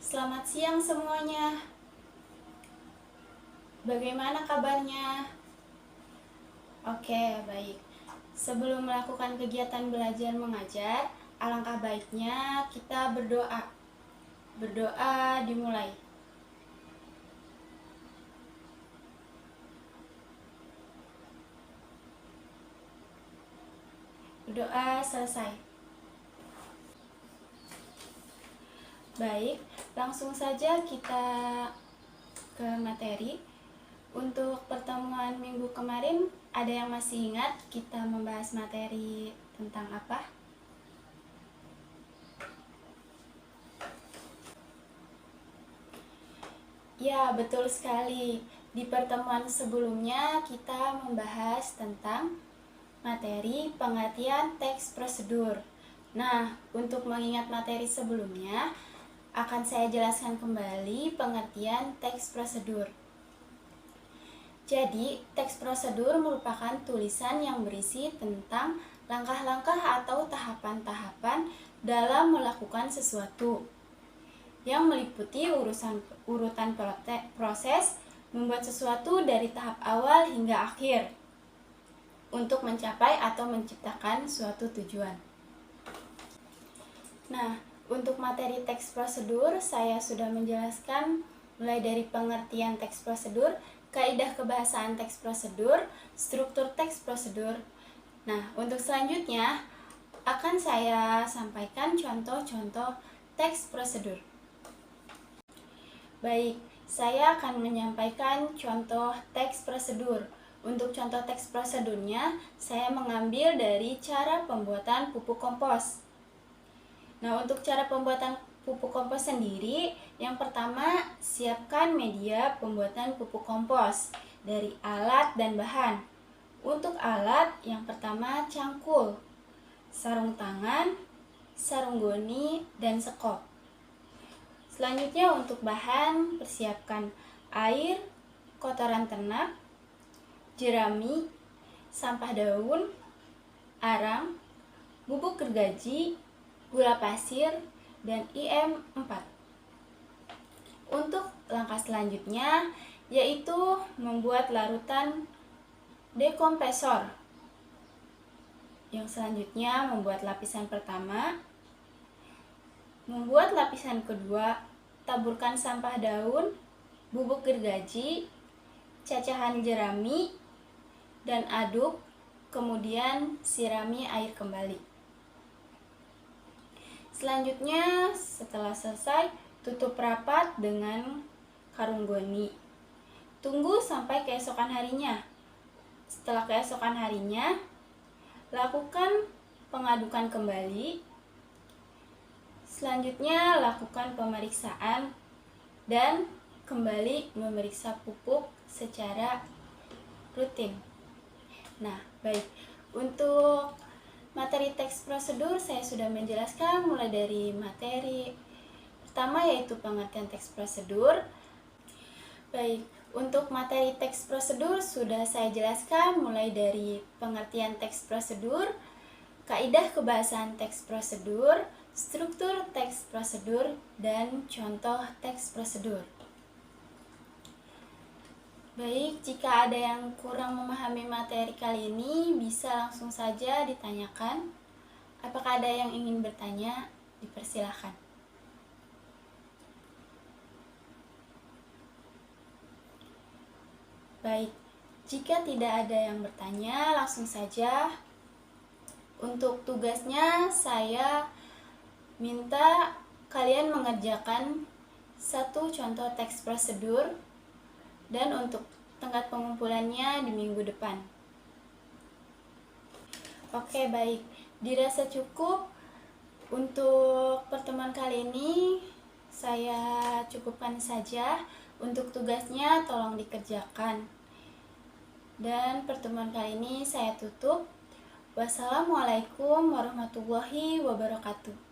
Selamat siang semuanya. Bagaimana kabarnya? Oke, baik. Sebelum melakukan kegiatan belajar mengajar, alangkah baiknya kita berdoa. Berdoa dimulai. Berdoa selesai. Baik, langsung saja kita ke materi. Untuk pertemuan minggu kemarin, ada yang masih ingat kita membahas materi tentang apa? Ya, betul sekali. Di pertemuan sebelumnya kita membahas tentang materi pengertian teks prosedur. Nah, untuk mengingat materi sebelumnya, akan saya jelaskan kembali pengertian teks prosedur. Jadi, teks prosedur merupakan tulisan yang berisi tentang langkah-langkah atau tahapan-tahapan dalam melakukan sesuatu, yang meliputi urutan proses membuat sesuatu dari tahap awal hingga akhir untuk mencapai atau menciptakan suatu tujuan. Nah, untuk materi teks prosedur saya sudah menjelaskan mulai dari pengertian teks prosedur, kaidah kebahasaan teks prosedur, struktur teks prosedur. Nah, untuk selanjutnya akan saya sampaikan contoh-contoh teks prosedur. Baik, saya akan menyampaikan contoh teks prosedur. Untuk contoh teks prosedurnya, saya mengambil dari cara pembuatan pupuk kompos. Nah, untuk cara pembuatan pupuk kompos sendiri, yang pertama, siapkan media pembuatan pupuk kompos dari alat dan bahan. Untuk alat, yang pertama cangkul, sarung tangan, sarung goni, dan sekop. Selanjutnya untuk bahan, persiapkan air, kotoran ternak, jerami, sampah daun, arang, bubuk gergaji, gula pasir, dan IM4. Untuk langkah selanjutnya yaitu membuat larutan dekompresor. Yang selanjutnya membuat lapisan pertama, membuat lapisan kedua, taburkan sampah daun, bubuk gergaji, cacahan jerami, dan aduk, kemudian sirami air kembali. Selanjutnya, setelah selesai, tutup rapat dengan karung goni. Tunggu sampai keesokan harinya. Setelah keesokan harinya, lakukan pengadukan kembali. Selanjutnya, lakukan pemeriksaan dan kembali memeriksa pupuk secara rutin. Nah, baik. Untuk materi teks prosedur saya sudah menjelaskan mulai dari materi pertama yaitu pengertian teks prosedur. Baik, untuk materi teks prosedur sudah saya jelaskan mulai dari pengertian teks prosedur, kaidah kebahasaan teks prosedur, struktur teks prosedur, dan contoh teks prosedur. Baik, jika ada yang kurang memahami materi kali ini, bisa langsung saja ditanyakan. Apakah ada yang ingin bertanya? Dipersilahkan. Baik, jika tidak ada yang bertanya, langsung saja. Untuk tugasnya, saya minta kalian mengerjakan satu contoh teks prosedur, dan untuk tenggat pengumpulannya di minggu depan. Oke, baik. Dirasa cukup untuk pertemuan kali ini. Saya cukupkan saja. Untuk tugasnya tolong dikerjakan. Dan pertemuan kali ini saya tutup. Wassalamualaikum warahmatullahi wabarakatuh.